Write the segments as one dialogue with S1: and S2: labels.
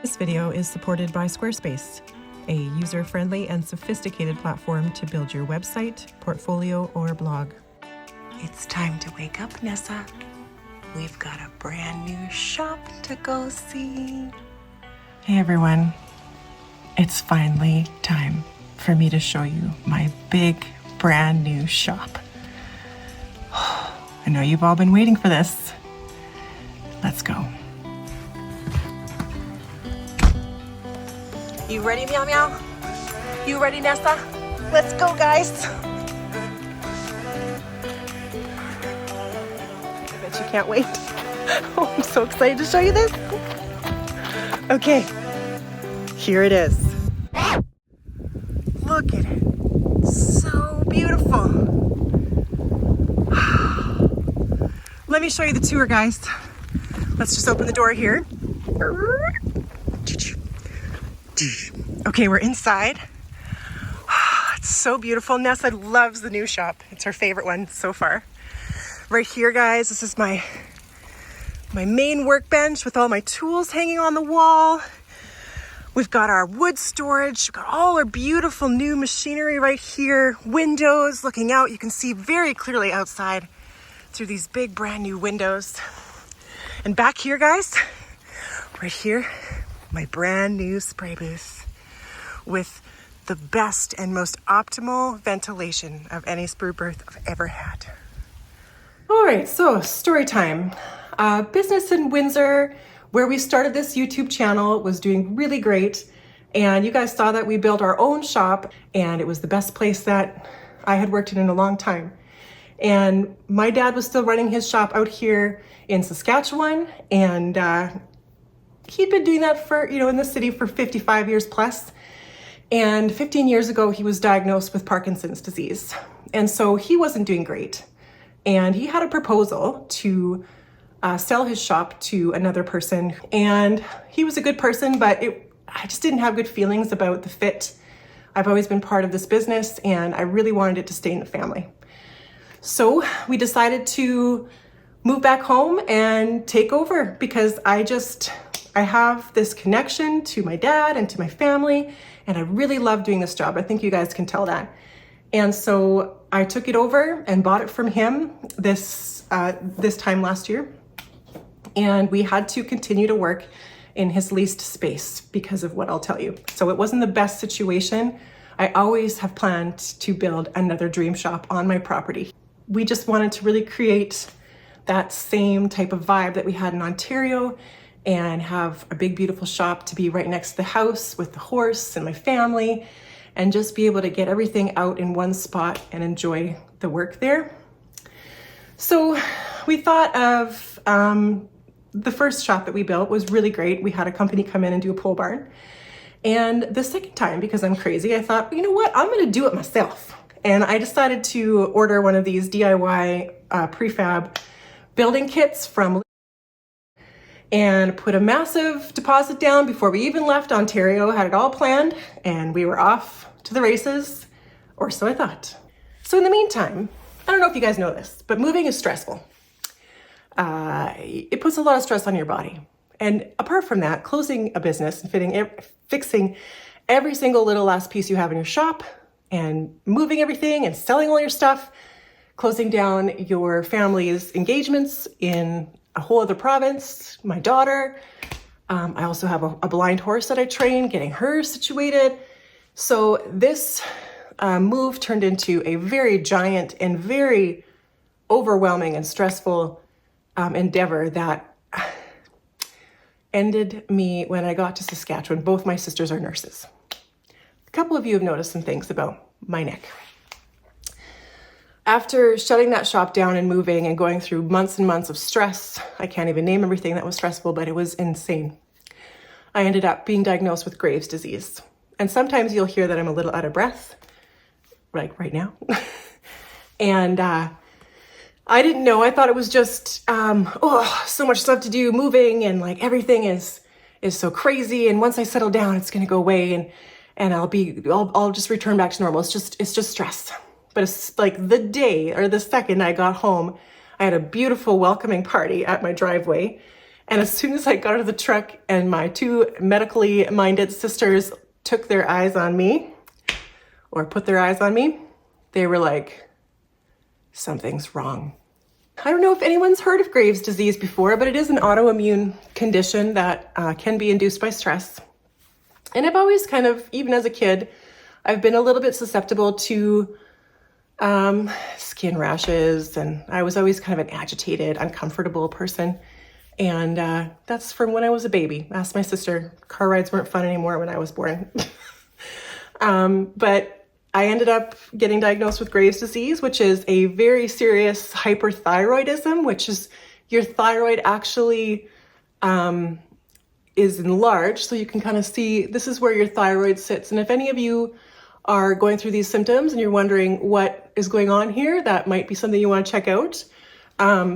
S1: This video is supported by Squarespace, a user-friendly and sophisticated platform to build your website, portfolio, or blog.
S2: It's time to wake up, Nessa. We've got a brand new shop to go see.
S1: Hey everyone, it's finally time for me to show you my big brand new shop. I know you've all been waiting for this. Let's go.
S2: You ready, Meow Meow? You ready, Nessa? Let's go, guys. I bet you can't wait. Oh, I'm so excited to show you this. Okay, here it is. Look at it. So beautiful. Let me show you the tour, guys. Let's just open the door here. Okay, we're inside. It's so beautiful. Nessa loves the new shop. It's her favorite one so far. Right here, guys, this is my main workbench with all my tools hanging on the wall. We've got our wood storage. We've got all our beautiful new machinery right here. Windows looking out. You can see very clearly outside through these big brand new windows. And back here, guys, right here, my brand new spray booth with the best and most optimal ventilation of any spray booth I've ever had.
S1: All right, so story time. Business in Windsor, where we started this YouTube channel, was doing really great. And you guys saw that we built our own shop, and it was the best place that I had worked in a long time. And my dad was still running his shop out here in Saskatchewan, and he'd been doing that for, in the city for 55 years plus. And 15 years ago, he was diagnosed with Parkinson's disease. And so he wasn't doing great. And he had a proposal to sell his shop to another person. And he was a good person, but I just didn't have good feelings about the fit. I've always been part of this business, and I really wanted it to stay in the family. So we decided to move back home and take over, because I have this connection to my dad and to my family, and I really love doing this job. I think you guys can tell that. And so I took it over and bought it from him this time last year. And we had to continue to work in his leased space because of what I'll tell you. So it wasn't the best situation. I always have planned to build another dream shop on my property. We just wanted to really create that same type of vibe that we had in Ontario, and have a big, beautiful shop to be right next to the house with the horse and my family, and just be able to get everything out in one spot and enjoy the work there. So we thought of the first shop that we built was really great. We had a company come in and do a pole barn. And the second time, because I'm crazy, I thought, you know what, I'm gonna do it myself. And I decided to order one of these DIY prefab building kits from, and put a massive deposit down before we even left Ontario, had it all planned, and we were off to the races, or so I thought. So in the meantime, I don't know if you guys know this, but moving is stressful. It puts a lot of stress on your body. And apart from that, closing a business and fixing every single little last piece you have in your shop, and moving everything and selling all your stuff, closing down your family's engagements in a whole other province, my daughter. I also have a blind horse that I train, getting her situated. So this move turned into a very giant and very overwhelming and stressful endeavor that ended me when I got to Saskatchewan. Both my sisters are nurses. A couple of you have noticed some things about my neck. After shutting that shop down and moving and going through months and months of stress, I can't even name everything that was stressful, but it was insane. I ended up being diagnosed with Graves' disease. And sometimes you'll hear that I'm a little out of breath, like right now. And I didn't know. I thought it was just, so much stuff to do, moving, and like everything is so crazy. And once I settle down, it's going to go away, and I'll just return back to normal. It's just stress. But it's like the day or the second I got home, I had a beautiful welcoming party at my driveway. And as soon as I got out of the truck and my two medically minded sisters took their eyes on me, or put their eyes on me, they were like, something's wrong. I don't know if anyone's heard of Graves' disease before, but it is an autoimmune condition that can be induced by stress. And I've always kind of, even as a kid, I've been a little bit susceptible to skin rashes, and I was always kind of an agitated, uncomfortable person. And that's from when I was a baby. Asked my sister, car rides weren't fun anymore when I was born. But I ended up getting diagnosed with Graves' disease, which is a very serious hyperthyroidism, which is your thyroid actually is enlarged. So you can kind of see this is where your thyroid sits. And if any of you are going through these symptoms and you're wondering what is going on here, that might be something you want to check out.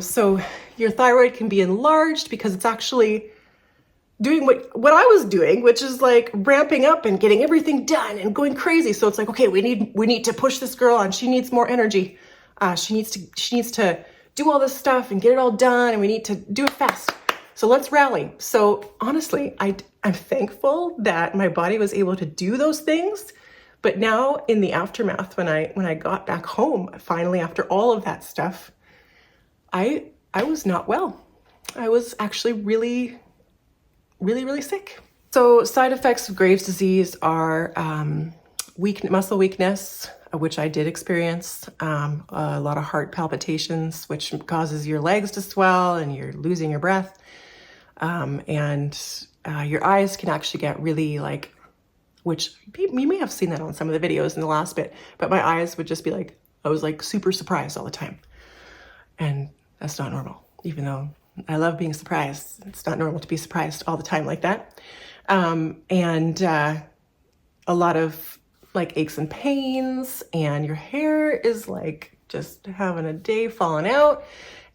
S1: So your thyroid can be enlarged because it's actually doing what I was doing, which is like ramping up and getting everything done and going crazy. So it's like, okay, we need to push this girl on. She needs more energy. She needs to do all this stuff and get it all done, and we need to do it fast. So let's rally. So honestly, I'm thankful that my body was able to do those things. But now in the aftermath, when I got back home, finally after all of that stuff, I was not well. I was actually really, really, really sick. So side effects of Graves' disease are muscle weakness, which I did experience, a lot of heart palpitations, which causes your legs to swell and you're losing your breath. And your eyes can actually get really which you may have seen that on some of the videos in the last bit, but my eyes would just be like, I was like super surprised all the time. And that's not normal, even though I love being surprised. It's not normal to be surprised all the time like that. And a lot of aches and pains, and your hair is just having a day falling out,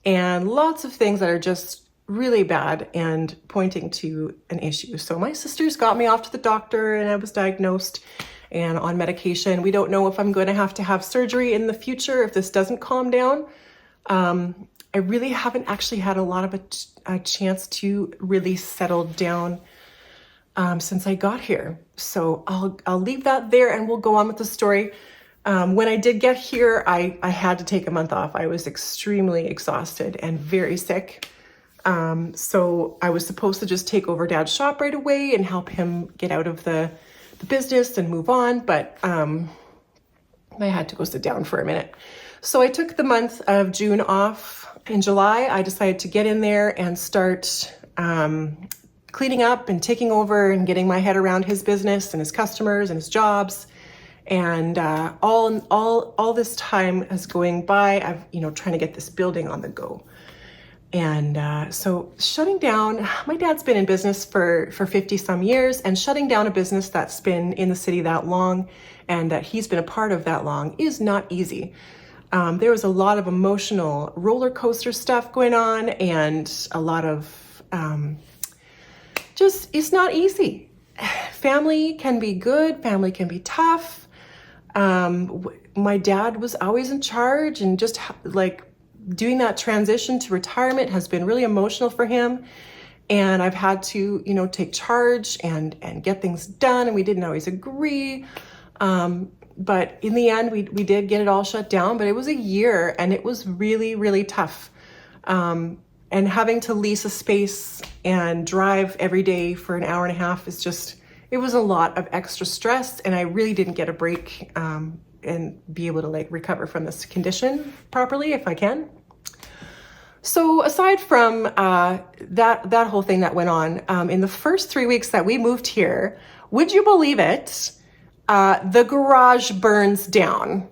S1: and lots of things that are just really bad and pointing to an issue. So my sisters got me off to the doctor and I was diagnosed and on medication. We don't know if I'm going to have surgery in the future if this doesn't calm down. I really haven't actually had a lot of a chance to really settle down since I got here. So I'll leave that there and we'll go on with the story. When I did get here, I had to take a month off. I was extremely exhausted and very sick. So I was supposed to just take over Dad's shop right away and help him get out of the business and move on. But I had to go sit down for a minute. So I took the month of June off. In July, I decided to get in there and start cleaning up and taking over and getting my head around his business and his customers and his jobs. And all this time is going by, I've trying to get this building on the go. And so shutting down, my dad's been in business for 50 some years, and shutting down a business that's been in the city that long and that he's been a part of that long is not easy. There was a lot of emotional roller coaster stuff going on, and a lot of it's not easy. Family can be good, family can be tough. My dad was always in charge, and just doing that transition to retirement has been really emotional for him. And I've had to, take charge and get things done. And we didn't always agree. But in the end, we did get it all shut down, but it was a year and it was really, really tough. And having to lease a space and drive every day for an hour and a half it was a lot of extra stress. And I really didn't get a break, and be able to recover from this condition properly if I can. So aside from that whole thing that went on, in the first 3 weeks that we moved here, would you believe it? The garage burns down.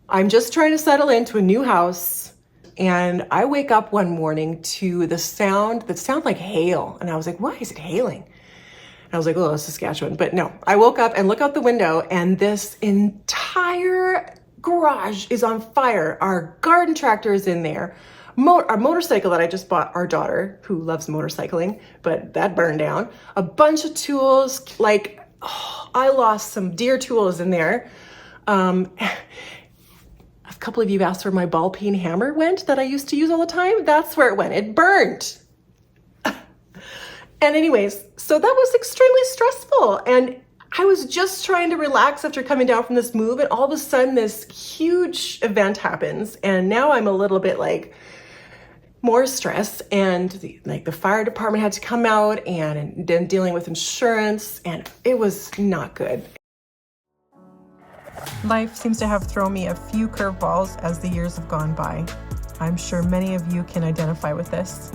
S1: I'm just trying to settle into a new house, and I wake up one morning to the sound that sounded like hail. And I was like, why is it hailing? And I was like, oh, it's Saskatchewan. But no, I woke up and look out the window, and this entire garage is on fire. Our garden tractor is in there. Our motorcycle that I just bought our daughter, who loves motorcycling, but that burned down. A bunch of tools, I lost some deer tools in there. a couple of you asked where my ball peen hammer went that I used to use all the time. That's where it went. It burned. And anyways, so that was extremely stressful. And I was just trying to relax after coming down from this move. And all of a sudden this huge event happens. And now I'm a little bit like more stress. And the fire department had to come out and then dealing with insurance. And it was not good.
S2: Life seems to have thrown me a few curveballs as the years have gone by. I'm sure many of you can identify with this.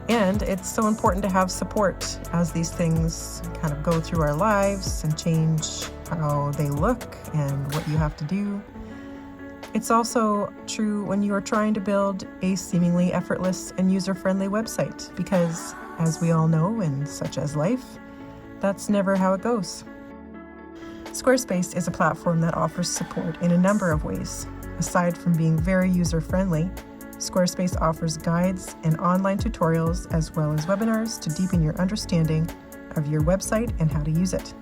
S2: And it's so important to have support as these things kind of go through our lives and change how they look and what you have to do. It's also true when you are trying to build a seemingly effortless and user-friendly website, because as we all know, and such as life, that's never how it goes. Squarespace is a platform that offers support in a number of ways. Aside from being very user-friendly, Squarespace offers guides and online tutorials as well as webinars to deepen your understanding of your website and how to use it.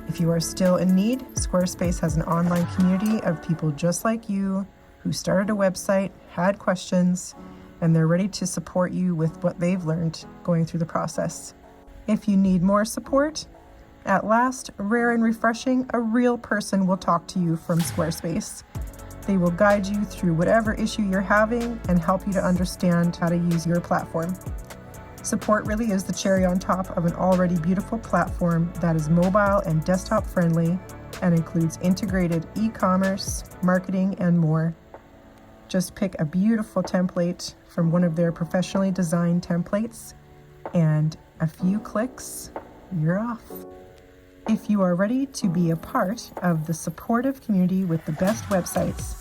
S2: If you are still in need, Squarespace has an online community of people just like you who started a website, had questions, and they're ready to support you with what they've learned going through the process. If you need more support, at last, rare and refreshing, a real person will talk to you from Squarespace. They will guide you through whatever issue you're having and help you to understand how to use your platform. Support really is the cherry on top of an already beautiful platform that is mobile and desktop friendly and includes integrated e-commerce, marketing, and more. Just pick a beautiful template from one of their professionally designed templates, and a few clicks, you're off. If you are ready to be a part of the supportive community with the best websites,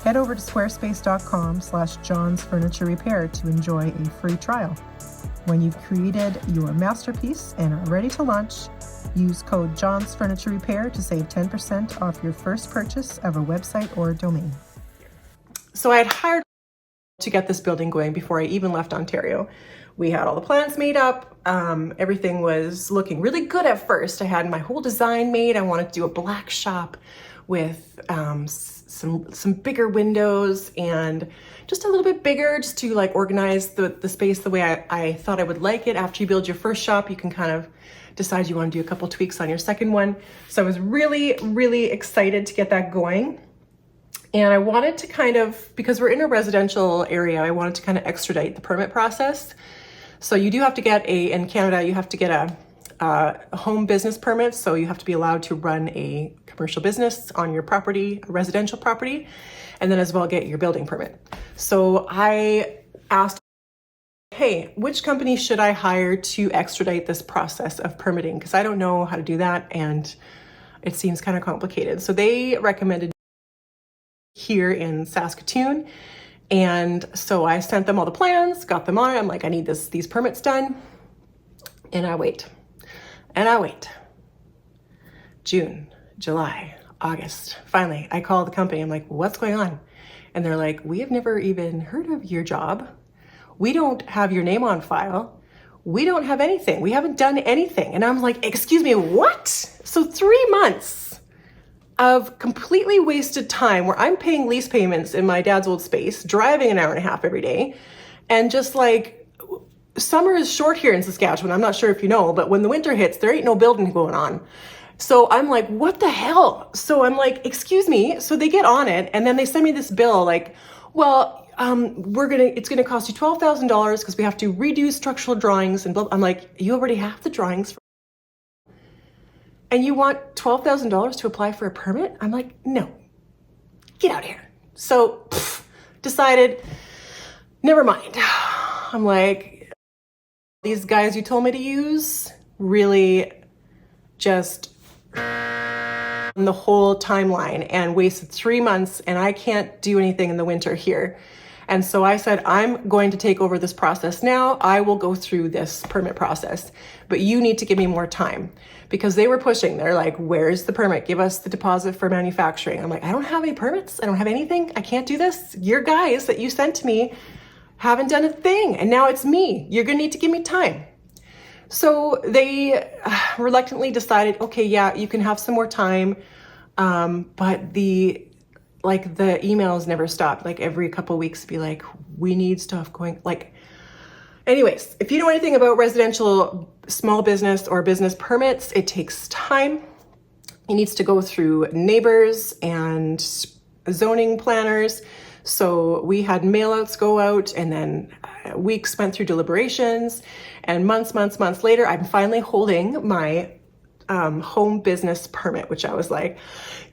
S2: head over to squarespace.com/johnsfurniturerepair to enjoy a free trial. When you've created your masterpiece and are ready to launch, use code JOHNSFurnitureRepair to save 10% off your first purchase of a website or domain.
S1: So I had hired to get this building going before I even left Ontario. We had all the plans made up. Everything was looking really good at first. I had my whole design made. I wanted to do a black shop with some bigger windows and just a little bit bigger, just to like organize the space the way I thought I would like it. After you build your first shop, you can kind of decide you want to do a couple tweaks on your second one. So I was really, really excited to get that going. And I wanted to kind of, because we're in a residential area, I wanted to kind of expedite the permit process. So you do have to get in Canada, you have to get a home business permit. So you have to be allowed to run a commercial business on your property, a residential property, and then as well get your building permit. So I asked, hey, which company should I hire to expedite this process of permitting? Because I don't know how to do that and it seems kind of complicated. So they recommended here in Saskatoon. And so I sent them all the plans, got them on it. I'm like, I need these permits done. And I wait. And I wait. June, July, August. Finally, I call the company. I'm like, what's going on? And they're like, we have never even heard of your job. We don't have your name on file. We don't have anything. We haven't done anything. And I'm like, excuse me, what? So 3 months of completely wasted time where I'm paying lease payments in my dad's old space, driving an hour and a half every day. And just like, summer is short here in Saskatchewan. I'm not sure if you know, but when the winter hits, there ain't no building going on. So I'm like, what the hell? So I'm like, excuse me. So they get on it and then they send me this bill like, well, it's gonna cost you $12,000 because we have to redo structural drawings and blah. I'm like, you already have the drawings and you want $12,000 to apply for a permit? I'm like, no, get out of here. So decided, never mind. I'm like, these guys you told me to use really just the whole timeline and wasted 3 months and I can't do anything in the winter here. And so I said, I'm going to take over this process now. I will go through this permit process, but you need to give me more time because they were pushing. They're like, where's the permit? Give us the deposit for manufacturing. I'm like, I don't have any permits. I don't have anything. I can't do this. Your guys that you sent to me haven't done a thing. And now it's me. You're going to need to give me time. So they reluctantly decided, okay, yeah, you can have some more time. But the like the emails never stopped. Like every couple weeks be like, we need stuff going, like, anyways, if you know anything about residential small business or business permits, it takes time. It needs to go through neighbors and zoning planners. So we had mailouts go out, and then weeks went through deliberations, and months later, I'm finally holding my home business permit, which I was like,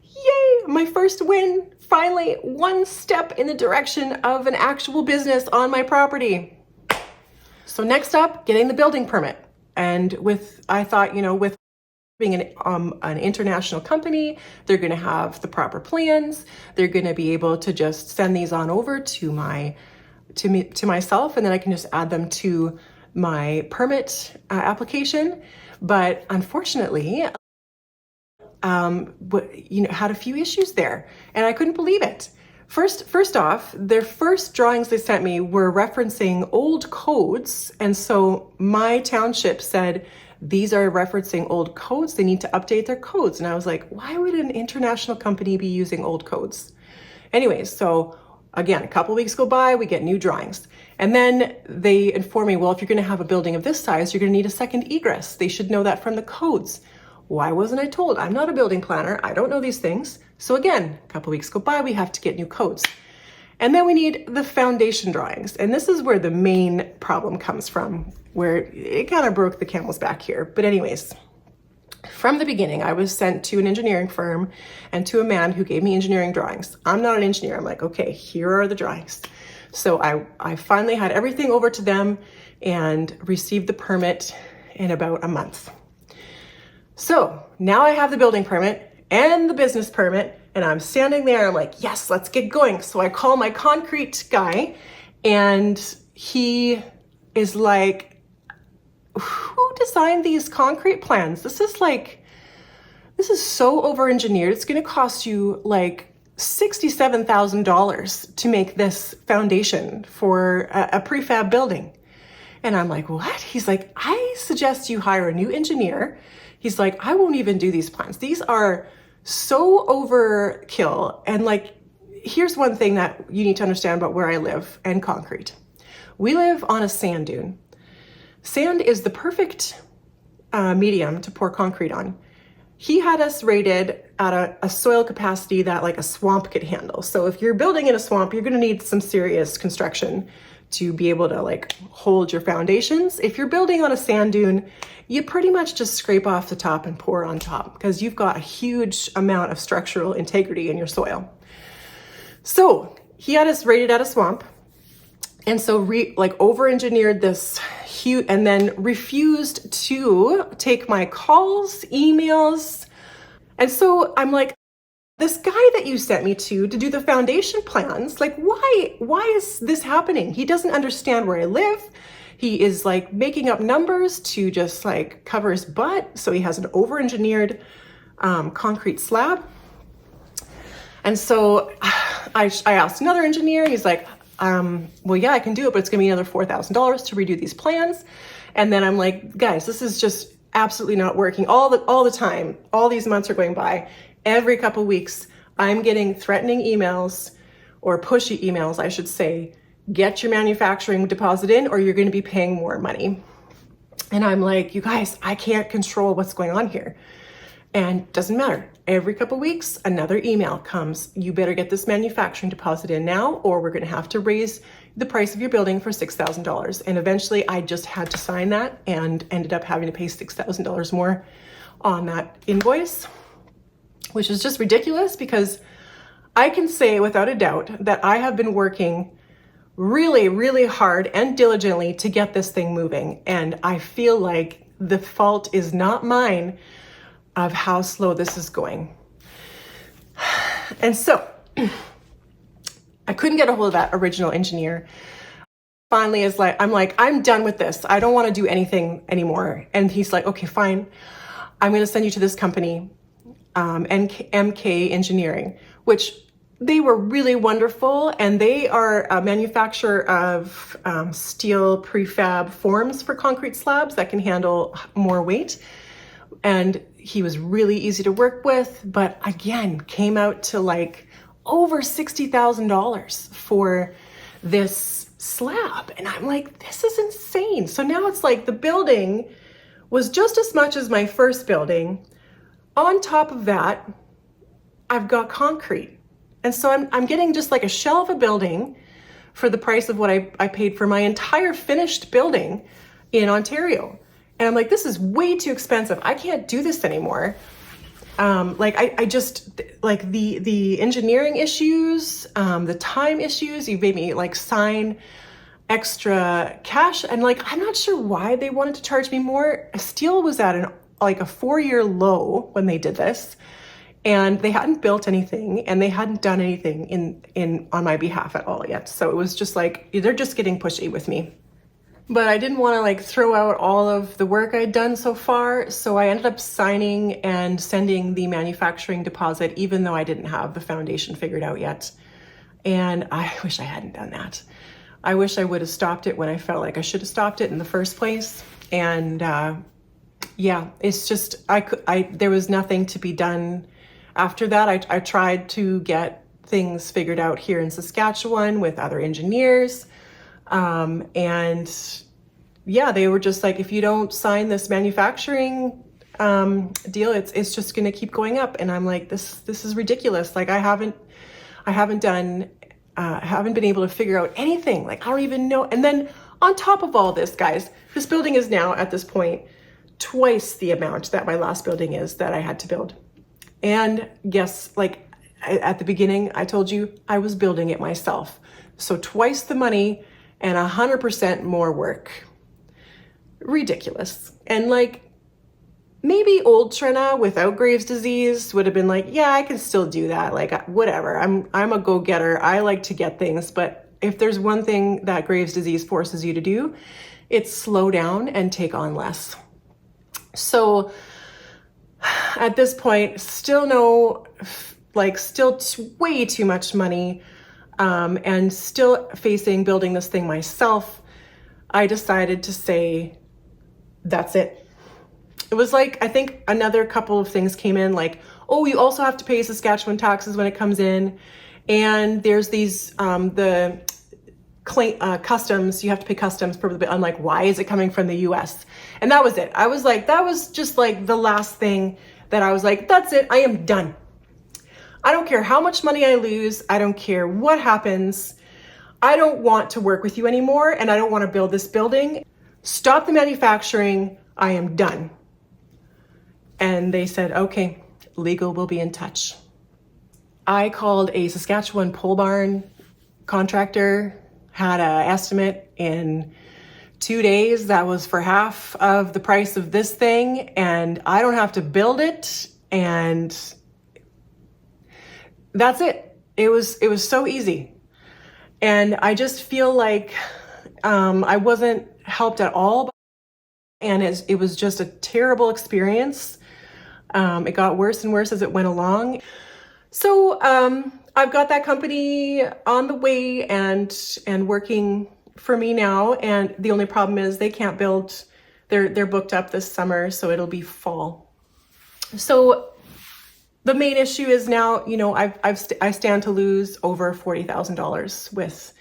S1: yay, my first win, finally one step in the direction of an actual business on my property. So next up, getting the building permit. And I thought, with being an international company, they're going to have the proper plans. They're going to be able to just send these on over to myself, and then I can just add them to my permit application. But unfortunately, had a few issues there, and I couldn't believe it. First off, their first drawings they sent me were referencing old codes, and so my township said, these are referencing old codes. They need to update their codes. And I was like, why would an international company be using old codes? Anyways, so again, a couple weeks go by, we get new drawings. And then they inform me, well, if you're going to have a building of this size, you're going to need a second egress. They should know that from the codes. Why wasn't I told? I'm not a building planner. I don't know these things. So again, a couple weeks go by, we have to get new codes. And then we need the foundation drawings. And this is where the main problem comes from, where it kind of broke the camel's back here. But anyways, from the beginning, I was sent to an engineering firm and to a man who gave me engineering drawings. I'm not an engineer. I'm like, okay, here are the drawings. So I finally had everything over to them and received the permit in about a month. So now I have the building permit and the business permit, and I'm standing there, I'm like, yes, let's get going. So I call my concrete guy, and he is like, who designed these concrete plans? This is so over-engineered. It's gonna cost you like $67,000 to make this foundation for a prefab building. And I'm like, what? He's like, I suggest you hire a new engineer. He's like, I won't even do these plans. These are so overkill. And like, here's one thing that you need to understand about where I live and concrete. We live on a sand dune. Sand is the perfect medium to pour concrete on. He had us rated at a soil capacity that like a swamp could handle. So if you're building in a swamp, you're gonna need some serious construction to be able to like hold your foundations. If you're building on a sand dune, you pretty much just scrape off the top and pour on top because you've got a huge amount of structural integrity in your soil. So he had us rated at a swamp, and so over-engineered this huge, and then refused to take my calls, emails. And so I'm like, this guy that you sent me to do the foundation plans, like why is this happening? He doesn't understand where I live. He is like making up numbers to just like cover his butt. So he has an over-engineered concrete slab. And so I asked another engineer, he's like, well, yeah, I can do it, but it's gonna be another $4,000 to redo these plans. And then I'm like, guys, this is just absolutely not working all the time. All these months are going by. Every couple weeks, I'm getting threatening emails, or pushy emails, I should say, get your manufacturing deposit in or you're gonna be paying more money. And I'm like, you guys, I can't control what's going on here. And doesn't matter. Every couple weeks, another email comes. You better get this manufacturing deposit in now, or we're gonna have to raise the price of your building for $6,000. And eventually I just had to sign that and ended up having to pay $6,000 more on that invoice, which is just ridiculous because I can say without a doubt that I have been working really, really hard and diligently to get this thing moving. And I feel like the fault is not mine of how slow this is going. And so I couldn't get a hold of that original engineer. Finally, I'm done with this. I don't want to do anything anymore. And he's like, okay, fine. I'm going to send you to this company, MK Engineering, which they were really wonderful. And they are a manufacturer of steel prefab forms for concrete slabs that can handle more weight. And he was really easy to work with, but again, came out to like over $60,000 for this slab. And I'm like, this is insane. So now it's like the building was just as much as my first building. On top of that, I've got concrete. And so I'm getting just like a shell of a building for the price of what I paid for my entire finished building in Ontario. And I'm like, this is way too expensive. I can't do this anymore. I just, like the engineering issues, the time issues, you made me like sign extra cash. And like, I'm not sure why they wanted to charge me more. Steel was at a 4-year low when they did this, and they hadn't built anything and they hadn't done anything in on my behalf at all yet. So it was just like, they're just getting pushy with me. But I didn't want to like throw out all of the work I'd done so far. So I ended up signing and sending the manufacturing deposit, even though I didn't have the foundation figured out yet. And I wish I hadn't done that. I wish I would have stopped it when I felt like I should have stopped it in the first place. And yeah, it's just, there was nothing to be done after that. I tried to get things figured out here in Saskatchewan with other engineers. And yeah, they were just like, if you don't sign this manufacturing deal, it's just going to keep going up. And I'm like, this is ridiculous. Like I haven't been able to figure out anything. Like I don't even know. And then on top of all this, guys, this building is now at this point twice the amount that my last building is that I had to build. And yes, like at the beginning, I told you I was building it myself. So twice the money and 100% more work. Ridiculous. And like maybe old Trina without Graves' disease would have been like, yeah, I can still do that. Like whatever, I'm a go-getter. I like to get things. But if there's one thing that Graves' disease forces you to do, it's slow down and take on less. So at this point, still way too much money, and still facing building this thing myself, I decided to say, that's it. It was like, I think another couple of things came in, like, oh, you also have to pay Saskatchewan taxes when it comes in. And there's these, customs, you have to pay customs per the bit. I'm like, why is it coming from the US? And that was it. I was like, that was just like the last thing that I was like, that's it. I am done. I don't care how much money I lose. I don't care what happens. I don't want to work with you anymore. And I don't want to build this building. Stop the manufacturing. I am done. And they said, okay, legal will be in touch. I called a Saskatchewan pole barn contractor, had an estimate in 2 days that was for half of the price of this thing, and I don't have to build it, and that's it. It was so easy. And I just feel like I wasn't helped at all, and it was just a terrible experience. It got worse and worse as it went along. So I've got that company on the way and working for me now. And the only problem is they can't build. They're booked up this summer, so it'll be fall. So the main issue is now, you know, I stand to lose over $40,000 with,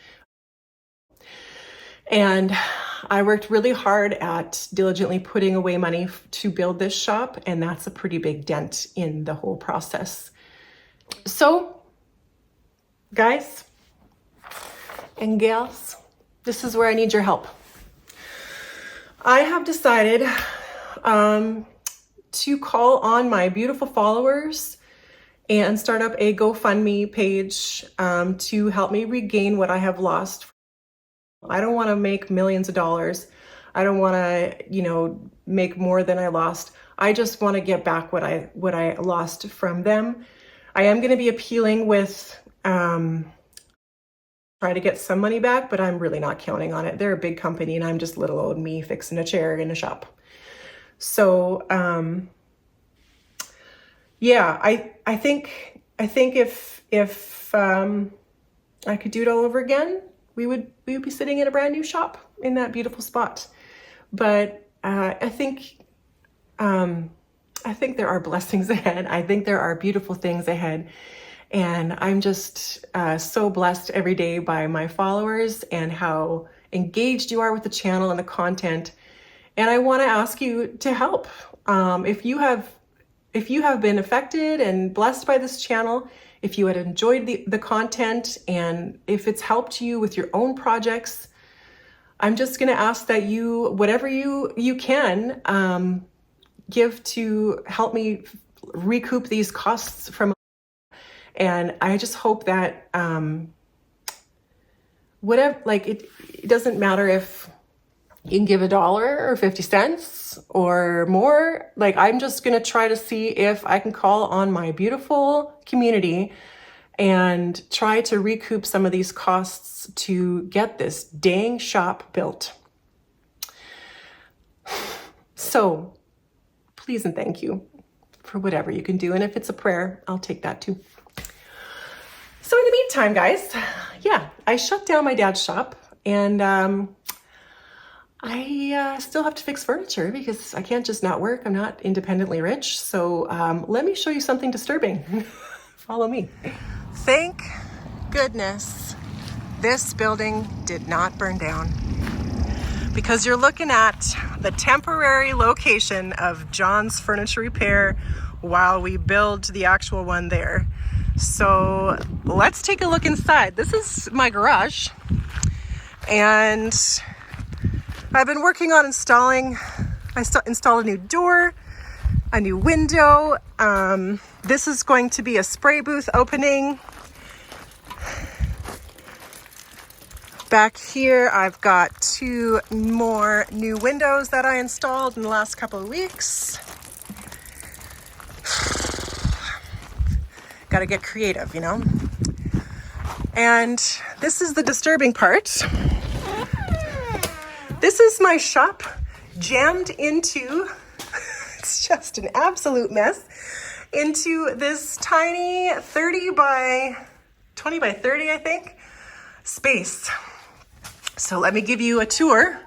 S1: and I worked really hard at diligently putting away money to build this shop, and that's a pretty big dent in the whole process. So, guys and gals, this is where I need your help. I have decided to call on my beautiful followers and start up a GoFundMe page to help me regain what I have lost. I don't want to make millions of dollars. I don't want to, you know, make more than I lost. I just want to get back what I lost from them. I am going to be appealing with try to get some money back, but I'm really not counting on it. They're a big company and I'm just little old me fixing a chair in a shop. So yeah, I think if I could do it all over again, we would be sitting in a brand new shop in that beautiful spot. But I think there are blessings ahead. I think there are beautiful things ahead. And I'm just so blessed every day by my followers and how engaged you are with the channel and the content. And I want to ask you to help. If you have been affected and blessed by this channel, if you had enjoyed the content, and if it's helped you with your own projects, I'm just going to ask that you, whatever you can, give to help me recoup these costs from. And I just hope that whatever, like it doesn't matter if you can give $1 or 50 cents or more. Like, I'm just going to try to see if I can call on my beautiful community and try to recoup some of these costs to get this dang shop built. So please and thank you for whatever you can do. And if it's a prayer, I'll take that too. So in the meantime, guys, yeah, I shut down my dad's shop, and I still have to fix furniture because I can't just not work. I'm not independently rich. So let me show you something disturbing. Follow me.
S2: Thank goodness this building did not burn down, because you're looking at the temporary location of John's Furniture Repair while we build the actual one there. So let's take a look inside. This is my garage, and I've been working on installing, I installed a new door, a new window. This is going to be a spray booth opening. Back here, I've got 2 more new windows that I installed in the last couple of weeks. Got to get creative, you know? And this is the disturbing part. This is my shop jammed into, it's just an absolute mess, into this tiny 30 by 20 by 30, I think, space. So let me give you a tour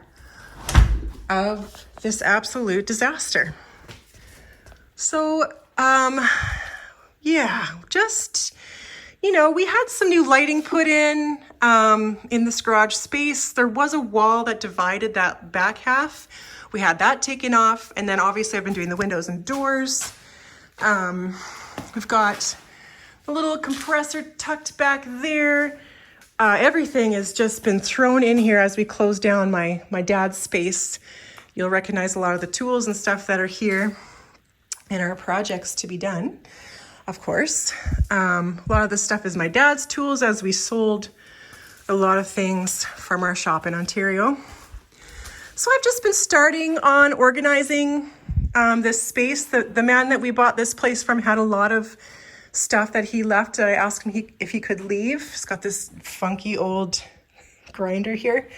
S2: of this absolute disaster. So, yeah, just, you know, we had some new lighting put in this garage space. There was a wall that divided that back half. We had that taken off. And then obviously I've been doing the windows and doors. We've got a little compressor tucked back there. Everything has just been thrown in here as we close down my dad's space. You'll recognize a lot of the tools and stuff that are here and our projects to be done, of course. A lot of this stuff is my dad's tools, as we sold a lot of things from our shop in Ontario. So I've just been starting on organizing this space. The man that we bought this place from had a lot of stuff that he left. I asked him if he could leave. He's got this funky old grinder here.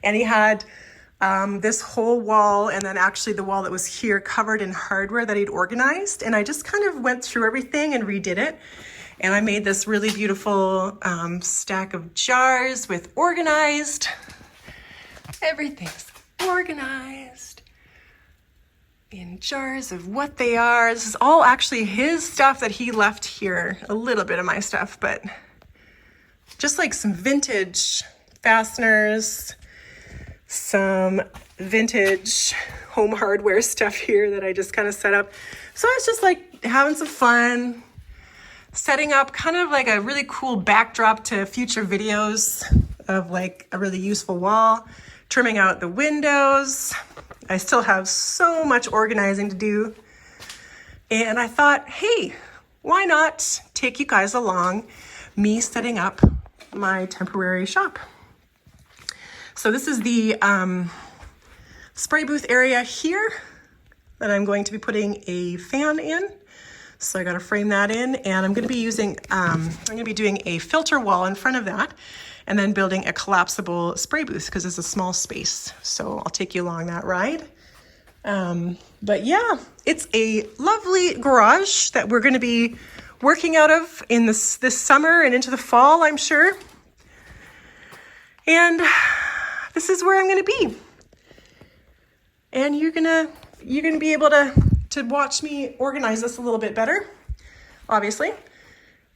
S2: And he had this whole wall, and then actually the wall that was here covered in hardware that he'd organized. And I just kind of went through everything and redid it. And I made this really beautiful stack of jars with organized. Everything's organized in jars of what they are. This is all actually his stuff that he left here. A little bit of my stuff, but just like some vintage fasteners, some vintage home hardware stuff here that I just kind of set up. So I was just like having some fun, setting up kind of like a really cool backdrop to future videos of like a really useful wall, trimming out the windows. I still have so much organizing to do. And I thought, hey, why not take you guys along me setting up my temporary shop? So this is the spray booth area here that I'm going to be putting a fan in. So I got to frame that in, and I'm going to be using, I'm going to be doing a filter wall in front of that, and then building a collapsible spray booth because it's a small space. So I'll take you along that ride. But yeah, it's a lovely garage that we're going to be working out of in this summer and into the fall, I'm sure. And this is where I'm going to be. And you're going to be able to watch me organize this a little bit better, obviously.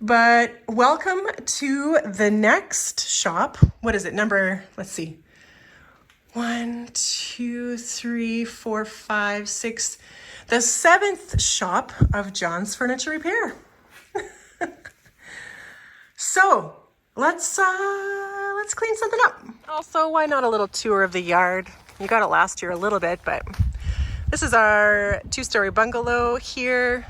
S2: But welcome to the next shop. What is it? Number, let's see. 1, 2, 3, 4, 5, 6. The 7th shop of John's Furniture Repair. So let's clean something up. Also, why not a little tour of the yard? You got it last year a little bit, but this is our 2-story bungalow here.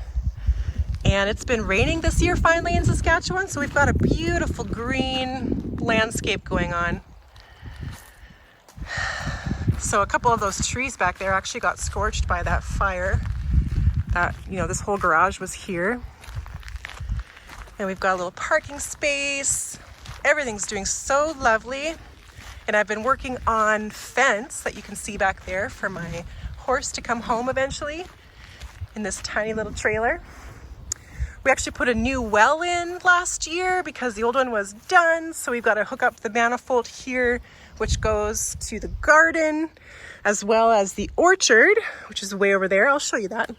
S2: And it's been raining this year finally in Saskatchewan, so we've got a beautiful green landscape going on. So a couple of those trees back there actually got scorched by that fire. That, this whole garage was here. And we've got a little parking space. Everything's doing so lovely. And I've been working on fence that you can see back there for my horse to come home eventually in this tiny little trailer. We actually put a new well in last year because the old one was done. So we've got to hook up the manifold here, which goes to the garden, as well as the orchard, which is way over there. I'll show you that.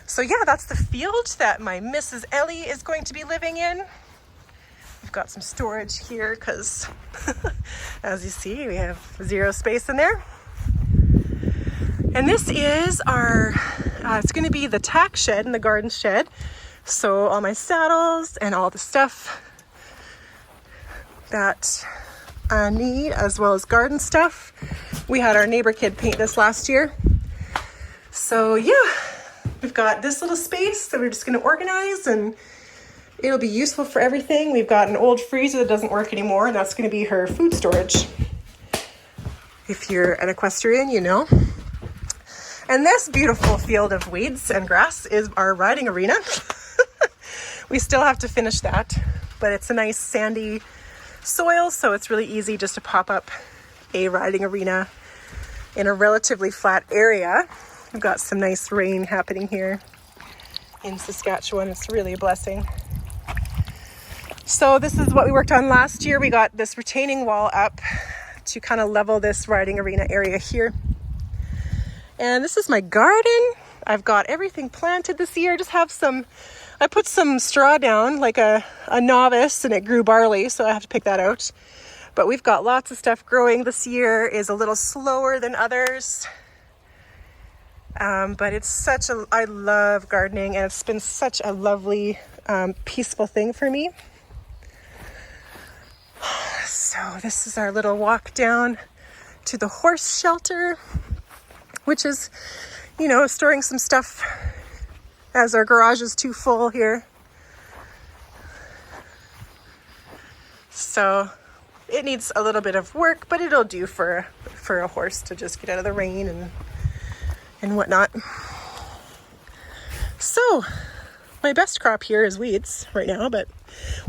S2: So yeah, that's the field that my Mrs. Ellie is going to be living in. We've got some storage here because, as you see, we have 0 space in there. And this is our, it's going to be the tack shed and the garden shed. So all my saddles and all the stuff that I need, as well as garden stuff. We had our neighbor kid paint this last year. So yeah, we've got this little space that we're just going to organize, and it'll be useful for everything. We've got an old freezer that doesn't work anymore, and that's going to be her food storage. If you're an equestrian, you know. And this beautiful field of weeds and grass is our riding arena. We still have to finish that, but it's a nice sandy soil, so it's really easy just to pop up a riding arena in a relatively flat area. We've got some nice rain happening here in Saskatchewan. It's really a blessing. So this is what we worked on last year. We got this retaining wall up to kind of level this riding arena area here. And this is my garden. I've got everything planted this year. I put some straw down like a novice, and it grew barley, so I have to pick that out. But we've got lots of stuff growing. This year is a little slower than others. But it's I love gardening, and it's been such a lovely, peaceful thing for me. So this is our little walk down to the horse shelter, which is, storing some stuff as our garage is too full here. So it needs a little bit of work, but it'll do for a horse to just get out of the rain and whatnot. So my best crop here is weeds right now, but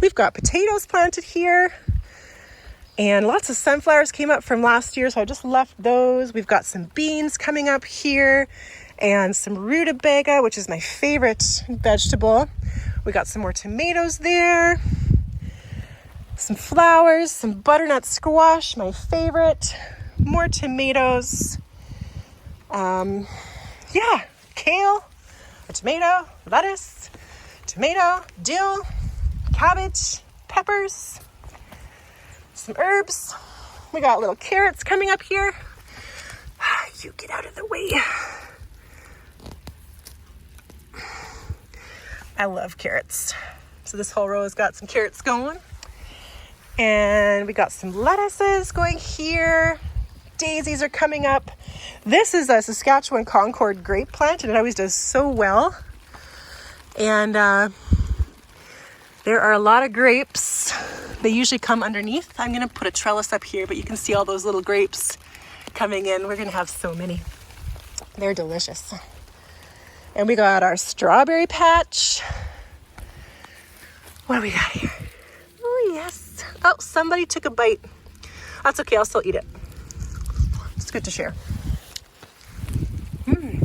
S2: we've got potatoes planted here, and lots of sunflowers came up from last year, so I just left those. We've got some beans coming up here, and some rutabaga, which is my favorite vegetable. We got some more tomatoes there, some flowers, some butternut squash, my favorite, more tomatoes, kale, a tomato, lettuce, tomato, dill, cabbage, peppers, some herbs. We got little carrots coming up here. You get out of the way. I love carrots. So this whole row has got some carrots going. And we got some lettuces going here. Daisies are coming up. This is a Saskatchewan Concord grape plant, and it always does so well. And there are a lot of grapes. They usually come underneath. I'm going to put a trellis up here, but you can see all those little grapes coming in. We're going to have so many. They're delicious. And we got our strawberry patch. What do we got here? Oh, yes. Oh, somebody took a bite. That's okay. I'll still eat it. It's good to share. Yeah,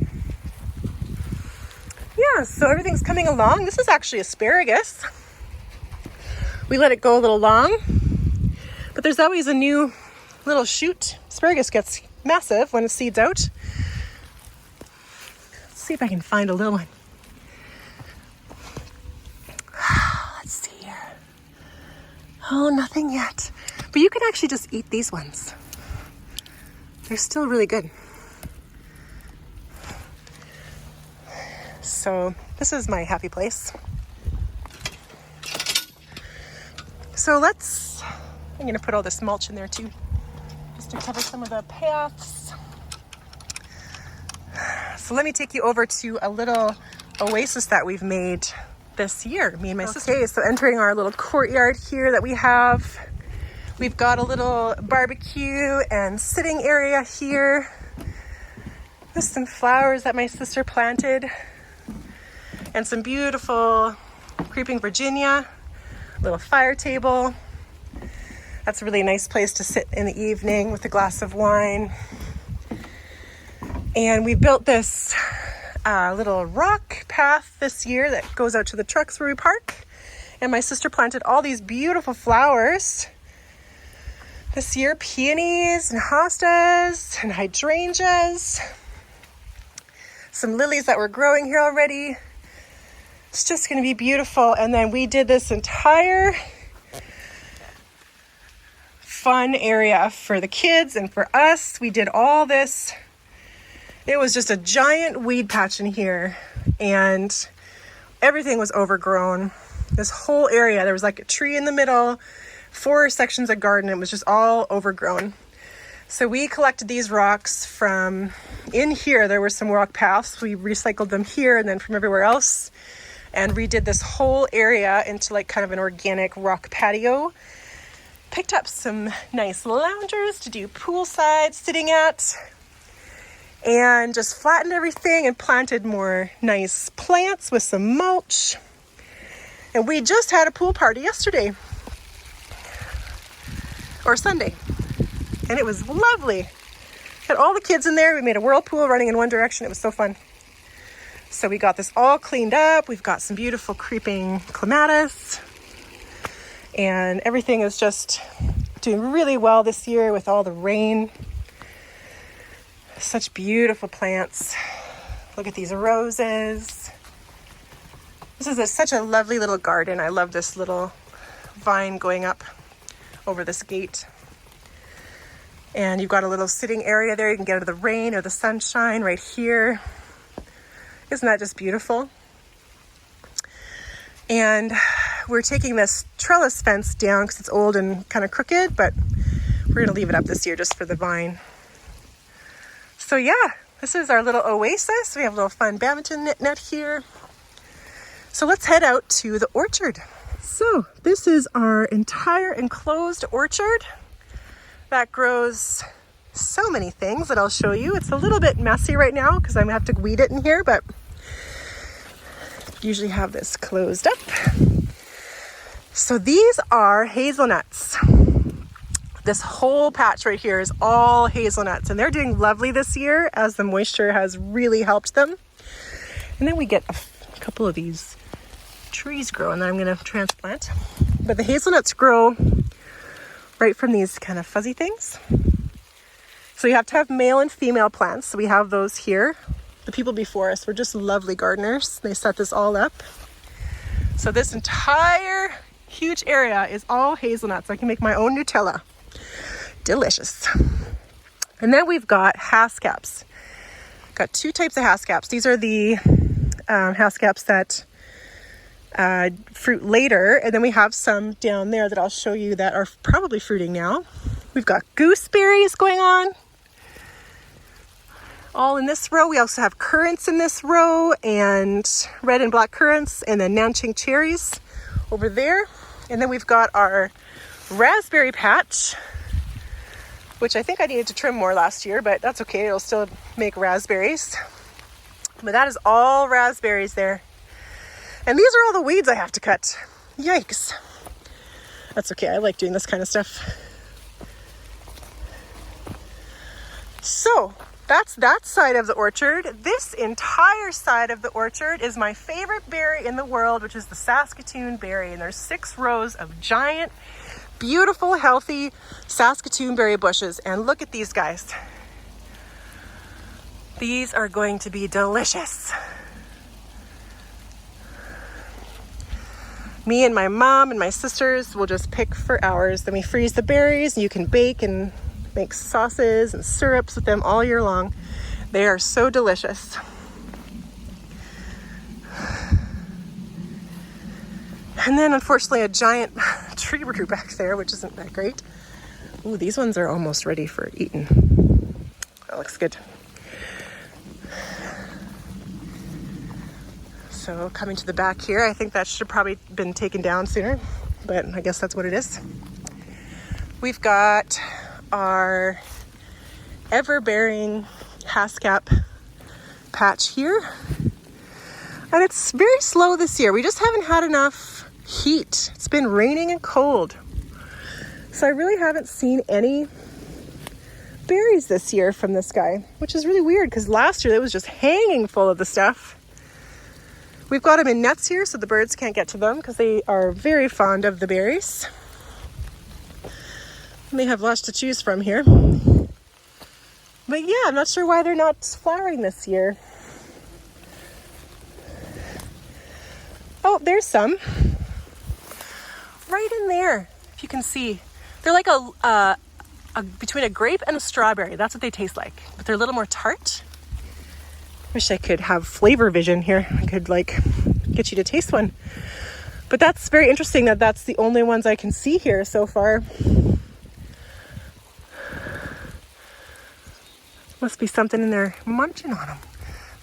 S2: so everything's coming along. This is actually asparagus. We let it go a little long, but there's always a new little shoot. Asparagus gets massive when it seeds out. Let's see if I can find a little one. Let's Oh, nothing yet. But you can actually just eat these ones. They're still really good. So this is my happy place. So I'm gonna put all this mulch in there too, just to cover some of the paths. So let me take you over to a little oasis that we've made this year, me and my sister. Okay, so entering our little courtyard here that we have. We've got a little barbecue and sitting area here with some flowers that my sister planted and some beautiful creeping Virginia, little fire table. That's a really nice place to sit in the evening with a glass of wine. And we built this little rock path this year that goes out to the trucks where we park. And my sister planted all these beautiful flowers this year, peonies and hostas and hydrangeas, some lilies that were growing here already. It's just going to be beautiful. And then we did this entire fun area for the kids and for us. We did all this. It was just a giant weed patch in here, and everything was overgrown. This whole area, there was like a tree in the middle, 4 sections of garden. It was just all overgrown. So we collected these rocks from in here. There were some rock paths. We recycled them here and then from everywhere else, and redid this whole area into like kind of an organic rock patio. Picked up some nice loungers to do poolside sitting at, and just flattened everything and planted more nice plants with some mulch. And we just had a pool party yesterday, or Sunday, and it was lovely. Had all the kids in there. We made a whirlpool running in one direction. It was so fun. So we got this all cleaned up. We've got some beautiful creeping clematis, and everything is just doing really well this year with all the rain. Such beautiful plants. Look at these roses. This is such a lovely little garden. I love this little vine going up over this gate. And you've got a little sitting area there. You can get out of the rain or the sunshine right here. Isn't that just beautiful? And we're taking this trellis fence down because it's old and kind of crooked, but we're going to leave it up this year just for the vine. So yeah, this is our little oasis. We have a little fun badminton net here. So let's head out to the orchard. So this is our entire enclosed orchard that grows so many things that I'll show you. It's a little bit messy right now because I'm gonna have to weed it in here, but usually have this closed up. So these are hazelnuts. This whole patch right here is all hazelnuts, and they're doing lovely this year as the moisture has really helped them. And then we get a couple of these trees growing that I'm going to transplant. But the hazelnuts grow right from these kind of fuzzy things. So you have to have male and female plants. So we have those here. The people before us were just lovely gardeners. They set this all up. So this entire huge area is all hazelnuts. I can make my own Nutella. Delicious. And then we've got haskaps. Got 2 types of haskaps. These are the haskaps that fruit later, and then we have some down there that I'll show you that are probably fruiting now. We've got gooseberries going on all in this row. We also have currants in this row, and red and black currants, and then Nanching cherries over there. And then we've got our raspberry patch, which I think I needed to trim more last year, but that's okay. It'll still make raspberries. But that is all raspberries there. And these are all the weeds I have to cut. Yikes. That's okay. I like doing this kind of stuff. So that's that side of the orchard. This entire side of the orchard is my favorite berry in the world, which is the Saskatoon berry. And there's 6 rows of giant, beautiful, healthy Saskatoon berry bushes. And look at these guys. These are going to be delicious. Me and my mom and my sisters will just pick for hours. Then we freeze the berries and you can bake and make sauces and syrups with them all year long. They are so delicious. And then unfortunately a giant tree grew back there, which isn't that great. Ooh, these ones are almost ready for eating. That looks good. So coming to the back here, I think that should have probably been taken down sooner, but I guess that's what it is. We've got our ever-bearing haskap patch here. And it's very slow this year. We just haven't had enough heat. It's been raining and cold. So I really haven't seen any berries this year from this guy, which is really weird because last year it was just hanging full of the stuff. We've got them in nets here so the birds can't get to them because they are very fond of the berries. And they have lots to choose from here. But yeah, I'm not sure why they're not flowering this year. Oh, there's some. Right in there, if you can see. They're like a between a grape and a strawberry. That's what they taste like. But they're a little more tart. Wish I could have flavor vision here. I could like get you to taste one. But that's very interesting that that's the only ones I can see here so far. Must be something in there munching on them.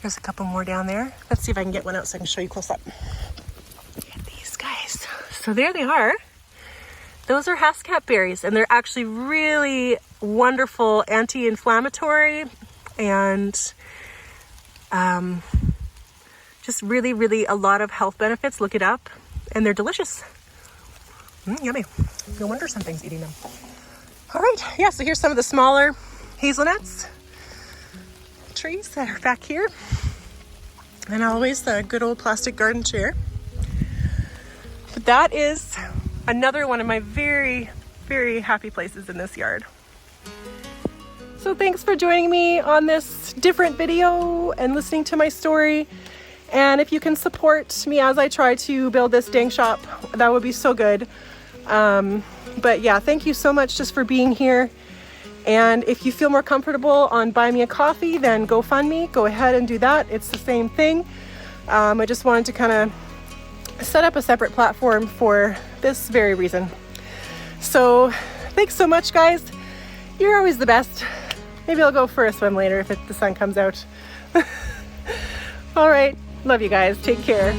S2: There's a couple more down there. Let's see if I can get one out so I can show you close up. Look at these guys. So there they are. Those are haskap berries, and they're actually really wonderful anti-inflammatory and just really, really a lot of health benefits. Look it up. And they're delicious. Yummy. No wonder something's eating them. All right. Yeah, so here's some of the smaller hazelnuts trees that are back here. And always the good old plastic garden chair. But that is another one of my very, very happy places in this yard. So thanks for joining me on this different video and listening to my story. And if you can support me as I try to build this dang shop, that would be so good. But yeah, thank you so much just for being here. And if you feel more comfortable on Buy Me a Coffee, then GoFundMe, go ahead and do that. It's the same thing. I just wanted to kind of set up a separate platform for this very reason. So thanks so much, guys. You're always the best. Maybe I'll go for a swim later if the sun comes out. All right. Love you guys. Take care.